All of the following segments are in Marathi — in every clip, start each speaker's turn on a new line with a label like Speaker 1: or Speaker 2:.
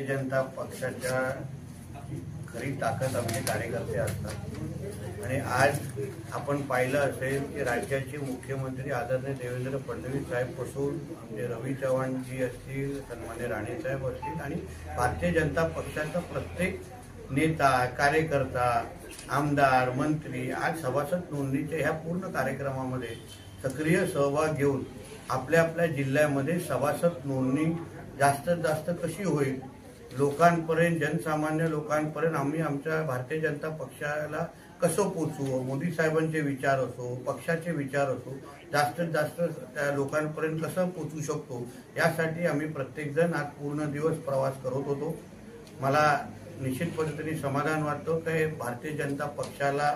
Speaker 1: जनता पक्षाच्या खरी ताकद आमचे कार्यकर्ते असतात। आणि आज आपण पाहिलं असेल की राज्याचे मुख्यमंत्री आदरणीय देवेंद्र फडणवीस साहेब पासून आमचे रवी चव्हाणजी असतील, सन्मान्य राणे साहेब असतील आणि भारतीय जनता पक्षाचा प्रत्येक नेता, कार्यकर्ता, आमदार, मंत्री आज सभासद नोंदणीच्या ह्या पूर्ण कार्यक्रमामध्ये सक्रिय सहभाग घेऊन आपल्या आपल्या जिल्ह्यामध्ये सभासद नोंदणी जास्तीत जास्त कशी होईल, लोकांपर्यंत, जनसामान्य लोकांपर्यंत आम्ही आमच्या भारतीय जनता पक्षाला कसं पोचवू, मोदी साहेबांचे विचार असो, पक्षाचे विचार असो, जास्तीत जास्त त्या लोकांपर्यंत कसं पोचू शकतो, यासाठी आम्ही प्रत्येकजण आज पूर्ण दिवस प्रवास करत होतो। मला निश्चित पद्धतीने समाधान वाटतं की भारतीय जनता पक्षाला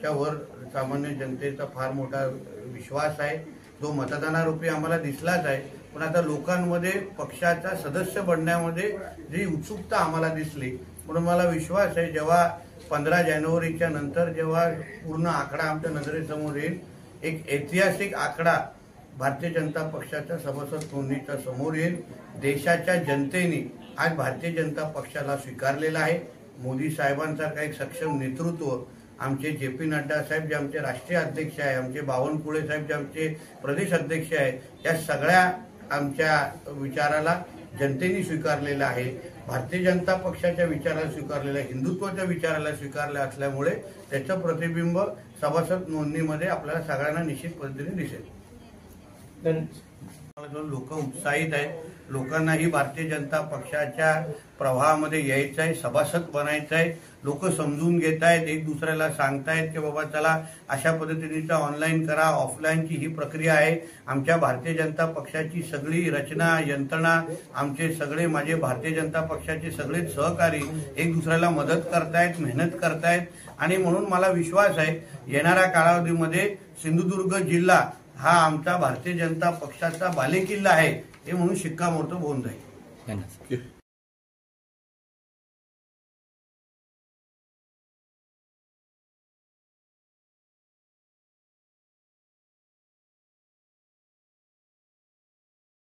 Speaker 1: वर सामान्य जनतेचा फार मोठा विश्वास आहे, जो मतदानारूपी आम्हाला दिसलाच आहे। पण आता लोकांमध्ये पक्षाचा सदस्य बनण्यामध्ये जी उत्सुकता आम्हाला दिसली, म्हणून मला विश्वास आहे जेव्हा 15 जानेवारीच्या नंतर जेव्हा पूर्ण आकडा आमच्या नजरेसमोर येईल, एक ऐतिहासिक आकडा भारतीय जनता पक्षाच्या सभासद नोंदणीच्या समोर येईल। देशाच्या जनतेने आज भारतीय जनता पक्षाला स्वीकारलेला आहे। मोदी साहेबांसारखा एक सक्षम नेतृत्व, आमचे जे.पी. नड्डा साहेब जे आमचे राष्ट्रीय अध्यक्ष आहे, आमचे बावनकुळे साहेब जे आमचे प्रदेश अध्यक्ष आहे, या सगळ्या आमच्या विचाराला जनतेने स्वीकारलेला आहे। भारतीय जनता पक्षाच्या विचाराला स्वीकारलेला, हिंदुत्वाच्या विचाराला स्वीकारले असल्यामुळे त्याचं प्रतिबिंब सभासद नोंदणीमध्ये आपल्याला सगळ्यांना निश्चित पद्धतीने दिसेल। लोक उत्साहित आहेत, लोकांनाही भारतीय जनता पक्षाच्या प्रवाहामध्ये यायचं आहे, सभासद बनायचं आहे। लोक समजून घेत आहेत, एक दुसऱ्याला सांगतायत की बाबा चला अशा पद्धतीने ऑनलाईन करा, ऑफलाईनची ही प्रक्रिया आहे। आमच्या भारतीय जनता पक्षाची सगळी रचना, यंत्रणा, आमचे सगळे माझे भारतीय जनता पक्षाचे सगळे सहकारी एक दुसऱ्याला मदत करतायत, मेहनत करतायत। आणि म्हणून मला विश्वास आहे येणाऱ्या कालावधीमध्ये सिंधुदुर्ग जिल्हा हा आमचा भारतीय जनता पक्षाचा बालेकिल्ला आहे, हे म्हणून शिक्कामोर्तब होऊन जाईल।